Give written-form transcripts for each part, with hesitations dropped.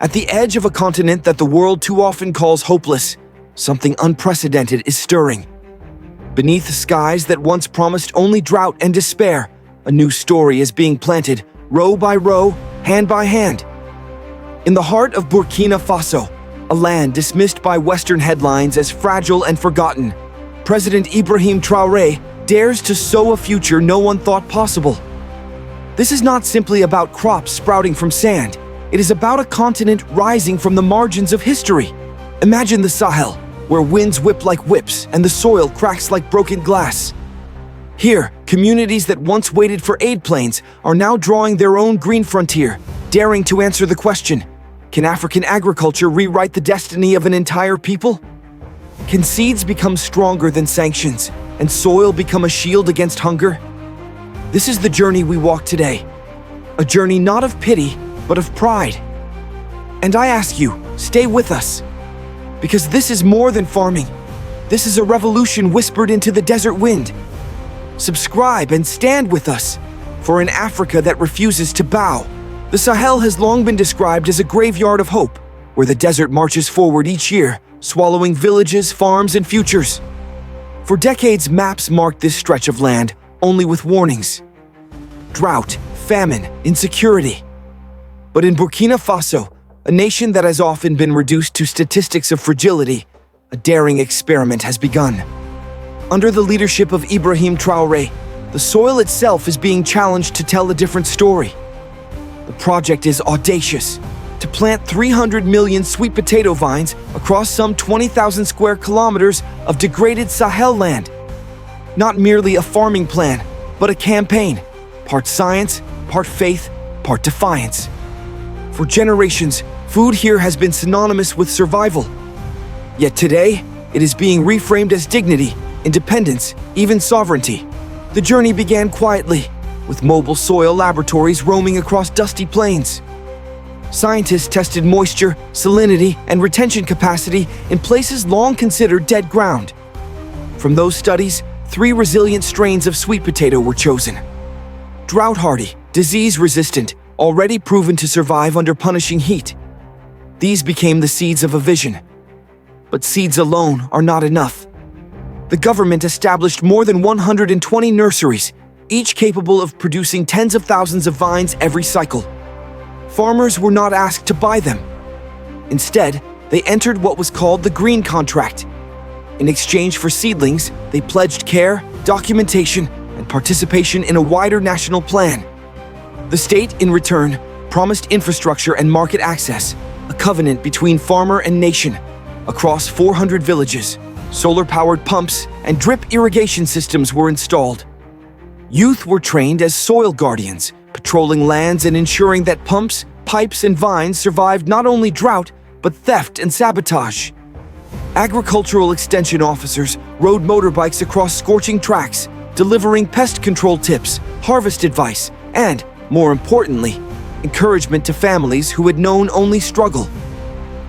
At the edge of a continent that the world too often calls hopeless, something unprecedented is stirring. Beneath skies that once promised only drought and despair, a new story is being planted, row by row, hand by hand. In the heart of Burkina Faso, a land dismissed by Western headlines as fragile and forgotten, President Ibrahim Traoré dares to sow a future no one thought possible. This is not simply about crops sprouting from sand. It is about a continent rising from the margins of history. Imagine the Sahel, where winds whip like whips and the soil cracks like broken glass. Here, communities that once waited for aid planes are now drawing their own green frontier, daring to answer the question, can African agriculture rewrite the destiny of an entire people? Can seeds become stronger than sanctions, and soil become a shield against hunger? This is the journey we walk today. A journey not of pity, but of pride. And I ask you, stay with us. Because this is more than farming. This is a revolution whispered into the desert wind. Subscribe and stand with us. For in Africa that refuses to bow, the Sahel has long been described as a graveyard of hope, where the desert marches forward each year, swallowing villages, farms, and futures. For decades, maps marked this stretch of land, only with warnings. Drought, famine, insecurity. But in Burkina Faso, a nation that has often been reduced to statistics of fragility, a daring experiment has begun. Under the leadership of Ibrahim Traoré, the soil itself is being challenged to tell a different story. The project is audacious, to plant 300 million sweet potato vines across some 20,000 square kilometers of degraded Sahel land. Not merely a farming plan, but a campaign, part science, part faith, part defiance. For generations, food here has been synonymous with survival. Yet today, it is being reframed as dignity, independence, even sovereignty. The journey began quietly, with mobile soil laboratories roaming across dusty plains. Scientists tested moisture, salinity, and retention capacity in places long considered dead ground. From those studies, 3 resilient strains of sweet potato were chosen. Drought-hardy, disease-resistant, already proven to survive under punishing heat. These became the seeds of a vision. But seeds alone are not enough. The government established more than 120 nurseries, each capable of producing tens of thousands of vines every cycle. Farmers were not asked to buy them. Instead, they entered what was called the Green Contract. In exchange for seedlings, they pledged care, documentation, and participation in a wider national plan. The state, in return, promised infrastructure and market access, a covenant between farmer and nation. Across 400 villages, solar-powered pumps and drip irrigation systems were installed. Youth were trained as soil guardians, patrolling lands and ensuring that pumps, pipes, and vines survived not only drought, but theft and sabotage. Agricultural extension officers rode motorbikes across scorching tracks, delivering pest control tips, harvest advice, and, more importantly, encouragement to families who had known only struggle.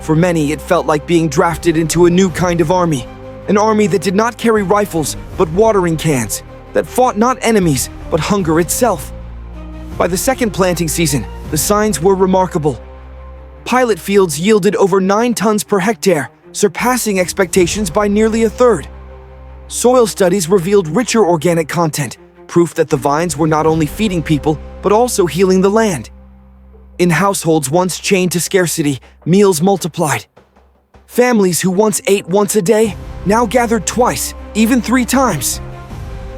For many, it felt like being drafted into a new kind of army, an army that did not carry rifles but watering cans, that fought not enemies but hunger itself. By the second planting season, the signs were remarkable. Pilot fields yielded over 9 tons per hectare, surpassing expectations by nearly a third. Soil studies revealed richer organic content, proof that the vines were not only feeding people, but also healing the land. In households once chained to scarcity, meals multiplied. Families who once ate once a day now gathered twice, even 3 times.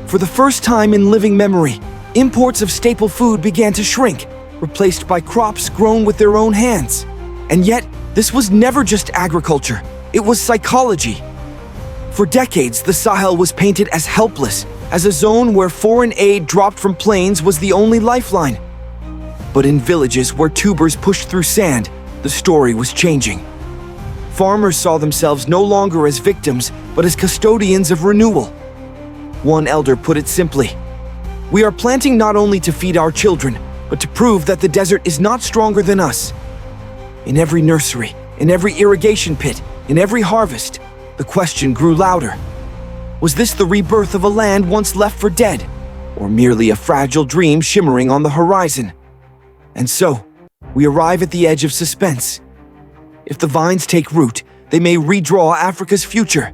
For the first time in living memory, imports of staple food began to shrink, replaced by crops grown with their own hands. And yet, this was never just agriculture, it was psychology. For decades, the Sahel was painted as helpless, as a zone where foreign aid dropped from planes was the only lifeline. But in villages where tubers pushed through sand, the story was changing. Farmers saw themselves no longer as victims, but as custodians of renewal. One elder put it simply, "We are planting not only to feed our children, but to prove that the desert is not stronger than us." In every nursery, in every irrigation pit, in every harvest, the question grew louder. Was this the rebirth of a land once left for dead, or merely a fragile dream shimmering on the horizon? And so, we arrive at the edge of suspense, If the vines take root, they may redraw Africa's future.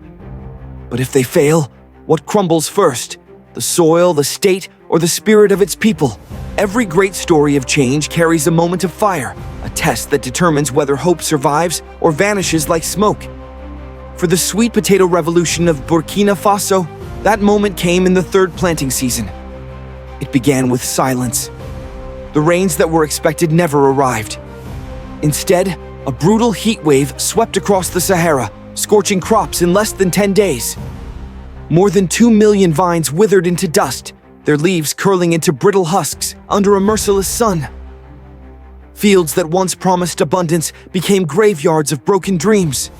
But if they fail, what crumbles first? The soil, the state, or the spirit of its people? Every great story of change carries a moment of fire, a test that determines whether hope survives or vanishes like smoke. For the sweet potato revolution of Burkina Faso, that moment came in the third planting season. It began with silence. The rains that were expected never arrived. Instead, a brutal heat wave swept across the Sahara, scorching crops in less than 10 days. More than 2 million vines withered into dust, their leaves curling into brittle husks under a merciless sun. Fields that once promised abundance became graveyards of broken dreams.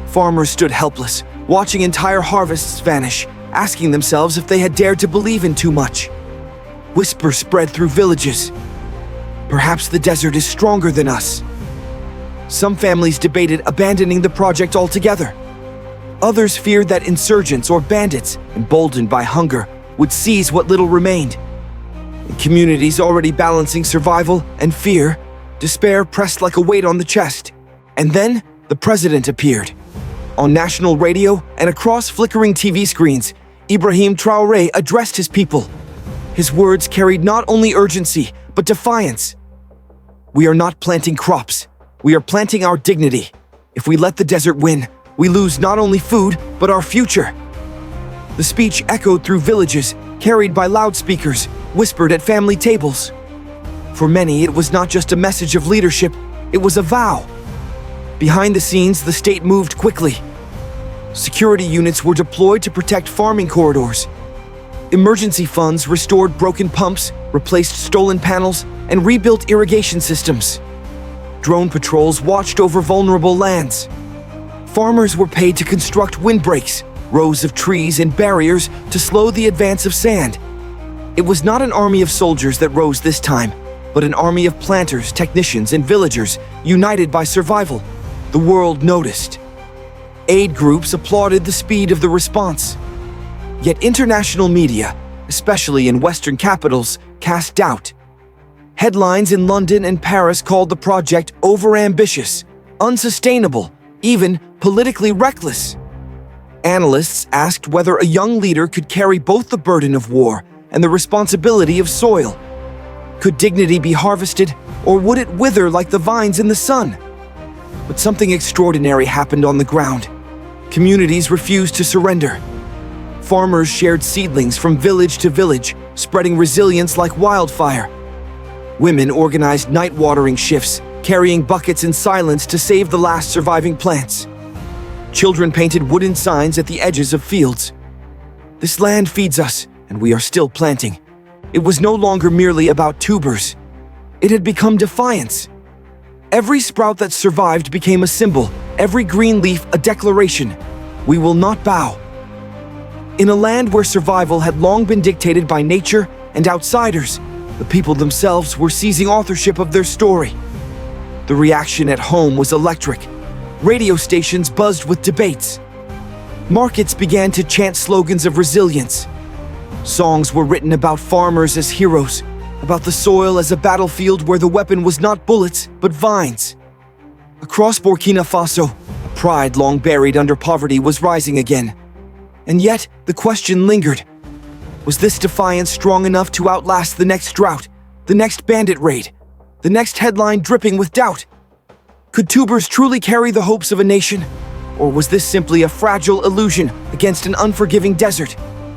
Farmers stood helpless, watching entire harvests vanish, asking themselves if they had dared to believe in too much. Whispers spread through villages. Perhaps the desert is stronger than us. Some families debated abandoning the project altogether. Others feared that insurgents or bandits, emboldened by hunger, would seize what little remained. In communities already balancing survival and fear, despair pressed like a weight on the chest. And then, the president appeared. On national radio and across flickering TV screens, Ibrahim Traoré addressed his people. His words carried not only urgency, but defiance. "We are not planting crops. We are planting our dignity. If we let the desert win, we lose not only food, but our future." The speech echoed through villages, carried by loudspeakers, whispered at family tables. For many, it was not just a message of leadership, it was a vow. Behind the scenes, the state moved quickly. Security units were deployed to protect farming corridors. Emergency funds restored broken pumps, replaced stolen panels, and rebuilt irrigation systems. Drone patrols watched over vulnerable lands. Farmers were paid to construct windbreaks, rows of trees and barriers to slow the advance of sand. It was not an army of soldiers that rose this time, but an army of planters, technicians, and villagers united by survival. The world noticed. Aid groups applauded the speed of the response. Yet international media, especially in Western capitals, cast doubt. Headlines in London and Paris called the project overambitious, unsustainable, even politically reckless. Analysts asked whether a young leader could carry both the burden of war and the responsibility of soil. Could dignity be harvested, or would it wither like the vines in the sun? But something extraordinary happened on the ground. Communities refused to surrender. Farmers shared seedlings from village to village, spreading resilience like wildfire. Women organized night watering shifts, carrying buckets in silence to save the last surviving plants. Children painted wooden signs at the edges of fields. "This land feeds us, and we are still planting." It was no longer merely about tubers. It had become defiance. Every sprout that survived became a symbol, every green leaf a declaration. We will not bow. In a land where survival had long been dictated by nature and outsiders, the people themselves were seizing authorship of their story. The reaction at home was electric. Radio stations buzzed with debates. Markets began to chant slogans of resilience. Songs were written about farmers as heroes, about the soil as a battlefield where the weapon was not bullets, but vines. Across Burkina Faso, a pride long buried under poverty was rising again. And yet, the question lingered. Was this defiance strong enough to outlast the next drought, the next bandit raid, the next headline dripping with doubt? Could tubers truly carry the hopes of a nation? Or was this simply a fragile illusion against an unforgiving desert?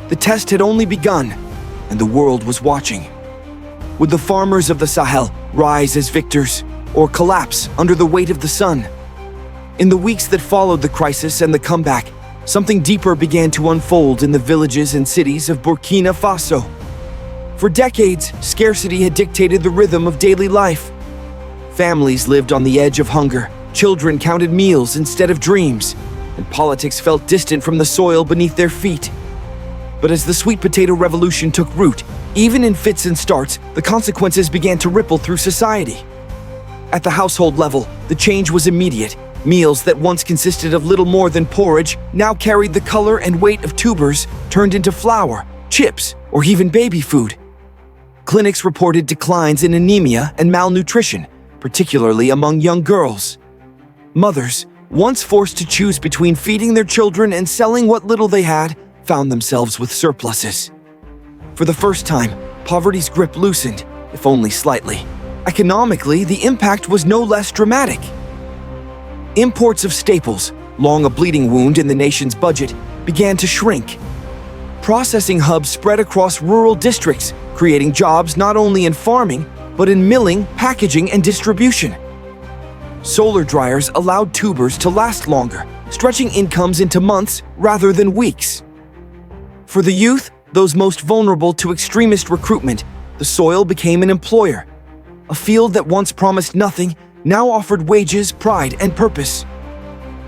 The test had only begun, and the world was watching. Would the farmers of the Sahel rise as victors, or collapse under the weight of the sun? In the weeks that followed the crisis and the comeback, something deeper began to unfold in the villages and cities of Burkina Faso. For decades, scarcity had dictated the rhythm of daily life. Families lived on the edge of hunger, children counted meals instead of dreams, and politics felt distant from the soil beneath their feet. But as the sweet potato revolution took root, even in fits and starts, the consequences began to ripple through society. At the household level, the change was immediate. Meals that once consisted of little more than porridge now carried the color and weight of tubers turned into flour, chips, or even baby food. Clinics reported declines in anemia and malnutrition, particularly among young girls. Mothers, once forced to choose between feeding their children and selling what little they had, found themselves with surpluses. For the first time, poverty's grip loosened, if only slightly. Economically, the impact was no less dramatic. Imports of staples, long a bleeding wound in the nation's budget, began to shrink. Processing hubs spread across rural districts, creating jobs not only in farming, but in milling, packaging, and distribution. Solar dryers allowed tubers to last longer, stretching incomes into months rather than weeks. For the youth, those most vulnerable to extremist recruitment, the soil became an employer. A field that once promised nothing now offered wages, pride, and purpose.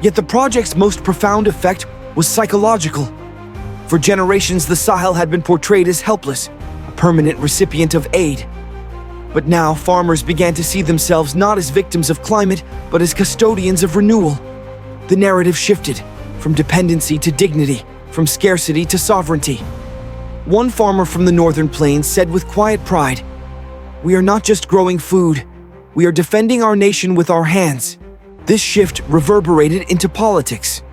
Yet the project's most profound effect was psychological. For generations, the Sahel had been portrayed as helpless, a permanent recipient of aid. But now farmers began to see themselves not as victims of climate, but as custodians of renewal. The narrative shifted, from dependency to dignity, from scarcity to sovereignty. One farmer from the northern plains said with quiet pride, "We are not just growing food, we are defending our nation with our hands." This shift reverberated into politics.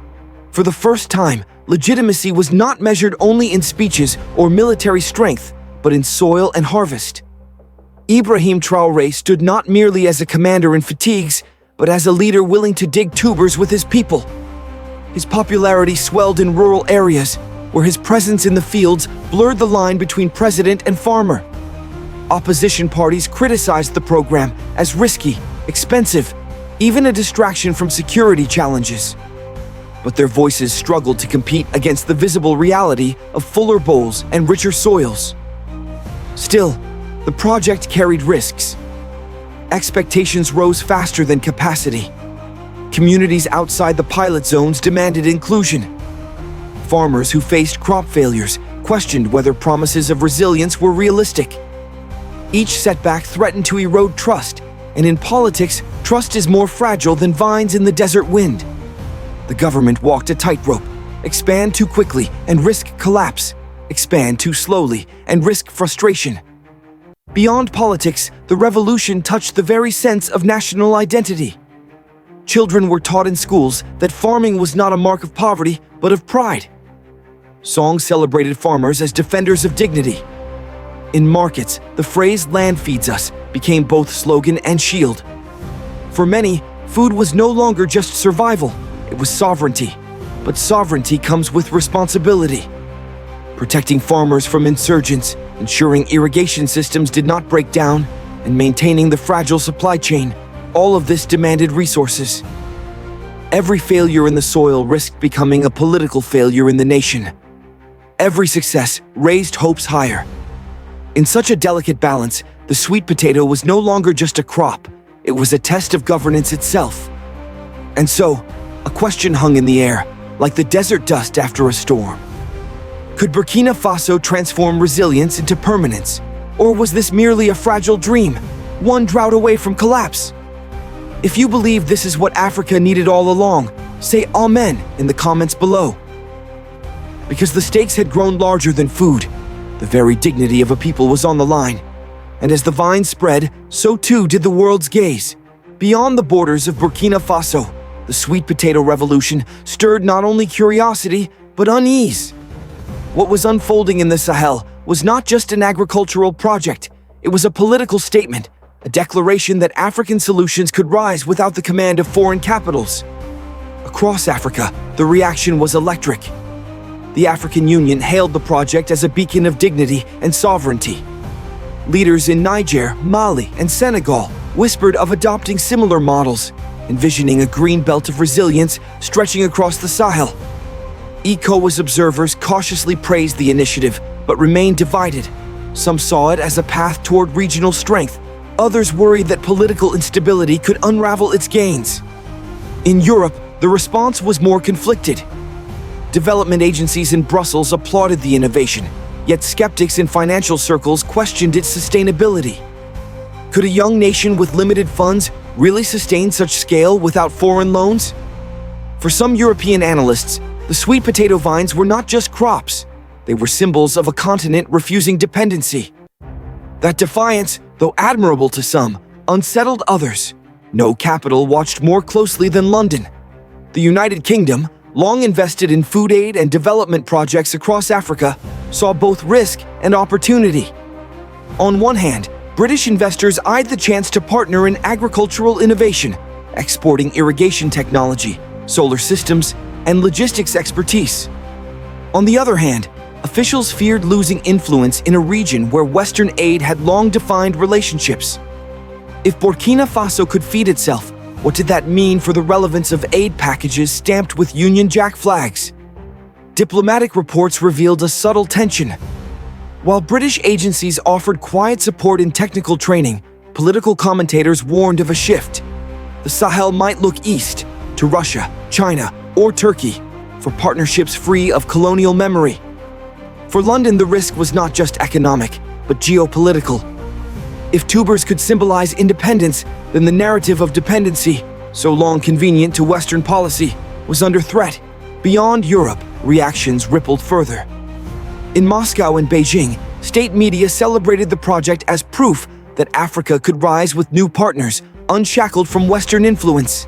For the first time, legitimacy was not measured only in speeches or military strength, but in soil and harvest. Ibrahim Traoré stood not merely as a commander in fatigues, but as a leader willing to dig tubers with his people. His popularity swelled in rural areas, where his presence in the fields blurred the line between president and farmer. Opposition parties criticized the program as risky, expensive, even a distraction from security challenges. But their voices struggled to compete against the visible reality of fuller bowls and richer soils. Still, the project carried risks. Expectations rose faster than capacity. Communities outside the pilot zones demanded inclusion. Farmers who faced crop failures questioned whether promises of resilience were realistic. Each setback threatened to erode trust, and in politics, trust is more fragile than vines in the desert wind. The government walked a tightrope: expand too quickly and risk collapse, expand too slowly and risk frustration. Beyond politics, the revolution touched the very sense of national identity. Children were taught in schools that farming was not a mark of poverty, but of pride. Songs celebrated farmers as defenders of dignity. In markets, the phrase "land feeds us" became both slogan and shield. For many, food was no longer just survival, it was sovereignty. But sovereignty comes with responsibility. Protecting farmers from insurgents, ensuring irrigation systems did not break down, and maintaining the fragile supply chain, all of this demanded resources. Every failure in the soil risked becoming a political failure in the nation. Every success raised hopes higher. In such a delicate balance, the sweet potato was no longer just a crop, it was a test of governance itself. And so, a question hung in the air, like the desert dust after a storm. Could Burkina Faso transform resilience into permanence? Or was this merely a fragile dream, one drought away from collapse? If you believe this is what Africa needed all along, say Amen in the comments below. Because the stakes had grown larger than food, the very dignity of a people was on the line. And as the vine spread, so too did the world's gaze. Beyond the borders of Burkina Faso, the sweet potato revolution stirred not only curiosity, but unease. What was unfolding in the Sahel was not just an agricultural project, it was a political statement, a declaration that African solutions could rise without the command of foreign capitals. Across Africa, the reaction was electric. The African Union hailed the project as a beacon of dignity and sovereignty. Leaders in Niger, Mali, and Senegal whispered of adopting similar models, envisioning a green belt of resilience stretching across the Sahel. ECOWAS observers cautiously praised the initiative, but remained divided. Some saw it as a path toward regional strength. Others worried that political instability could unravel its gains. In Europe, the response was more conflicted. Development agencies in Brussels applauded the innovation, yet skeptics in financial circles questioned its sustainability. Could a young nation with limited funds really sustain such scale without foreign loans? For some European analysts, the sweet potato vines were not just crops, they were symbols of a continent refusing dependency. That defiance, though admirable to some, unsettled others. No capital watched more closely than London. The United Kingdom, long invested in food aid and development projects across Africa, saw both risk and opportunity. On one hand, British investors eyed the chance to partner in agricultural innovation, exporting irrigation technology, solar systems, and logistics expertise. On the other hand, officials feared losing influence in a region where Western aid had long defined relationships. If Burkina Faso could feed itself, what did that mean for the relevance of aid packages stamped with Union Jack flags? Diplomatic reports revealed a subtle tension. While British agencies offered quiet support and technical training, political commentators warned of a shift. The Sahel might look east, to Russia, China, or Turkey, for partnerships free of colonial memory. For London, the risk was not just economic, but geopolitical. If tubers could symbolize independence, then the narrative of dependency, so long convenient to Western policy, was under threat. Beyond Europe, reactions rippled further. In Moscow and Beijing, state media celebrated the project as proof that Africa could rise with new partners, unshackled from Western influence.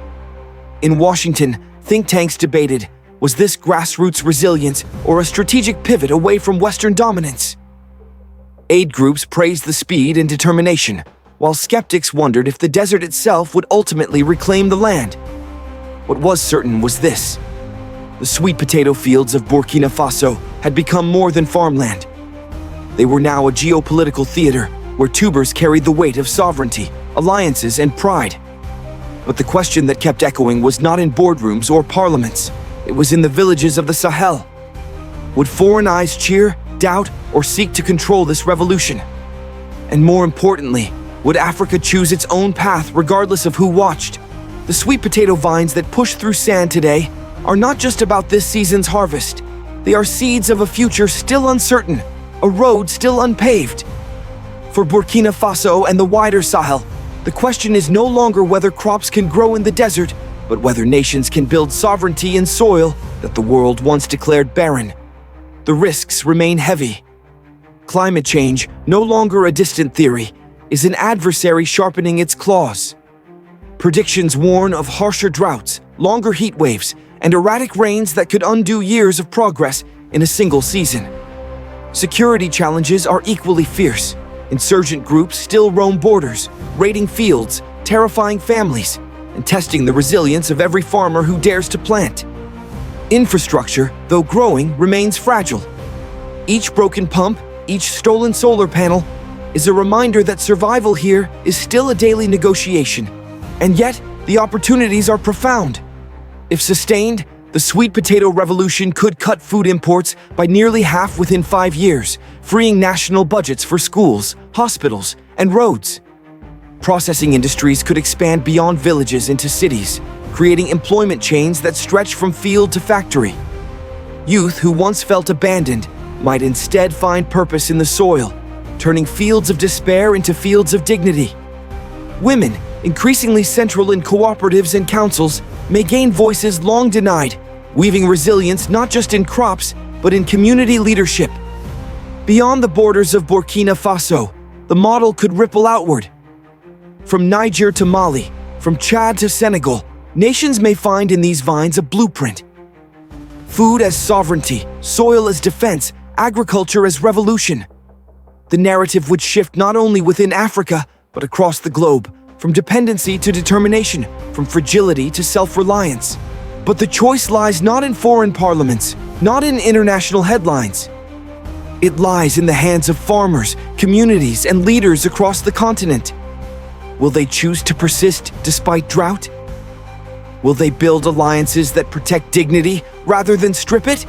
In Washington, think tanks debated, was this grassroots resilience or a strategic pivot away from Western dominance? Aid groups praised the speed and determination, while skeptics wondered if the desert itself would ultimately reclaim the land. What was certain was this: the sweet potato fields of Burkina Faso had become more than farmland. They were now a geopolitical theater where tubers carried the weight of sovereignty, alliances, and pride. But the question that kept echoing was not in boardrooms or parliaments. It was in the villages of the Sahel. Would foreign eyes cheer, doubt, or seek to control this revolution? And more importantly, would Africa choose its own path regardless of who watched? The sweet potato vines that push through sand today are not just about this season's harvest. They are seeds of a future still uncertain, a road still unpaved. For Burkina Faso and the wider Sahel, the question is no longer whether crops can grow in the desert, but whether nations can build sovereignty in soil that the world once declared barren. The risks remain heavy. Climate change, no longer a distant theory, is an adversary sharpening its claws. Predictions warn of harsher droughts, longer heat waves, and erratic rains that could undo years of progress in a single season. Security challenges are equally fierce. Insurgent groups still roam borders, raiding fields, terrifying families, and testing the resilience of every farmer who dares to plant. Infrastructure, though growing, remains fragile. Each broken pump, each stolen solar panel, is a reminder that survival here is still a daily negotiation. And yet, the opportunities are profound. If sustained, the sweet potato revolution could cut food imports by nearly half within 5 years, freeing national budgets for schools, hospitals, and roads. Processing industries could expand beyond villages into cities, creating employment chains that stretch from field to factory. Youth who once felt abandoned might instead find purpose in the soil, turning fields of despair into fields of dignity. Women, increasingly central in cooperatives and councils, may gain voices long denied, weaving resilience not just in crops, but in community leadership. Beyond the borders of Burkina Faso, the model could ripple outward. From Niger to Mali, from Chad to Senegal, nations may find in these vines a blueprint. Food as sovereignty, soil as defense, agriculture as revolution. The narrative would shift not only within Africa, but across the globe, from dependency to determination, from fragility to self-reliance. But the choice lies not in foreign parliaments, not in international headlines. It lies in the hands of farmers, communities, and leaders across the continent. Will they choose to persist despite drought? Will they build alliances that protect dignity rather than strip it?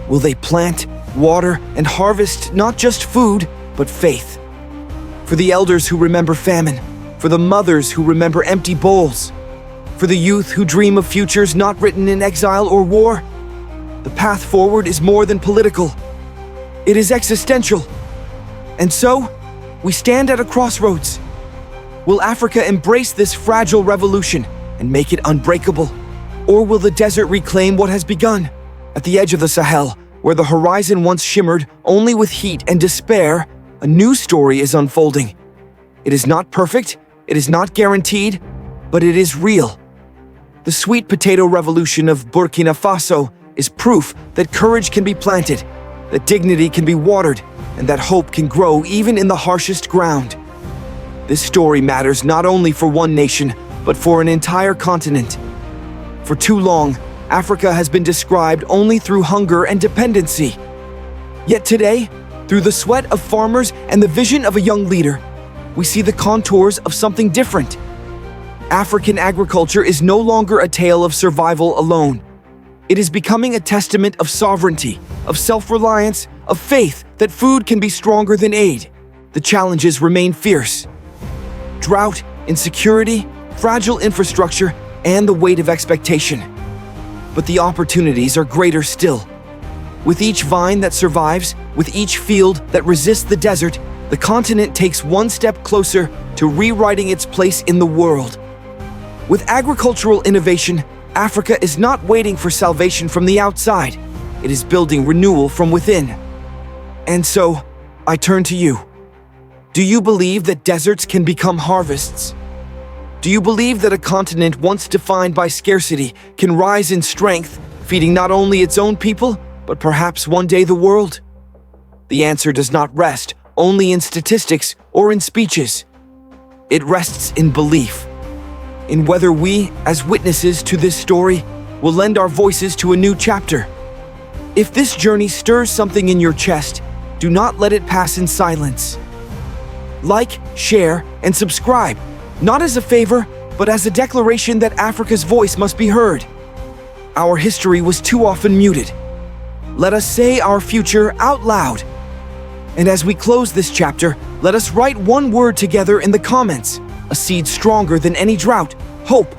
Will they plant, water, and harvest not just food, but faith? For the elders who remember famine, for the mothers who remember empty bowls, for the youth who dream of futures not written in exile or war, the path forward is more than political. It is existential. And so, we stand at a crossroads. Will Africa embrace this fragile revolution and make it unbreakable? Or will the desert reclaim what has begun? At the edge of the Sahel, where the horizon once shimmered only with heat and despair, a new story is unfolding. It is not perfect, it is not guaranteed, but it is real. The sweet potato revolution of Burkina Faso is proof that courage can be planted, that dignity can be watered, and that hope can grow even in the harshest ground. This story matters not only for one nation, but for an entire continent. For too long, Africa has been described only through hunger and dependency. Yet today, through the sweat of farmers and the vision of a young leader, we see the contours of something different. African agriculture is no longer a tale of survival alone. It is becoming a testament of sovereignty, of self-reliance, of faith that food can be stronger than aid. The challenges remain fierce. Drought, insecurity, fragile infrastructure, and the weight of expectation. But the opportunities are greater still. With each vine that survives, with each field that resists the desert, the continent takes one step closer to rewriting its place in the world. With agricultural innovation, Africa is not waiting for salvation from the outside. It is building renewal from within. And so, I turn to you. Do you believe that deserts can become harvests? Do you believe that a continent once defined by scarcity can rise in strength, feeding not only its own people, but perhaps one day the world? The answer does not rest only in statistics or in speeches. It rests in belief, in whether we, as witnesses to this story, will lend our voices to a new chapter. If this journey stirs something in your chest, do not let it pass in silence. Like, share, and subscribe, not as a favor, but as a declaration that Africa's voice must be heard. Our history was too often muted. Let us say our future out loud. And as we close this chapter, let us write one word together in the comments, a seed stronger than any drought, hope.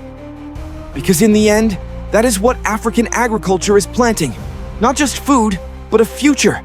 Because in the end, that is what African agriculture is planting, not just food, but a future.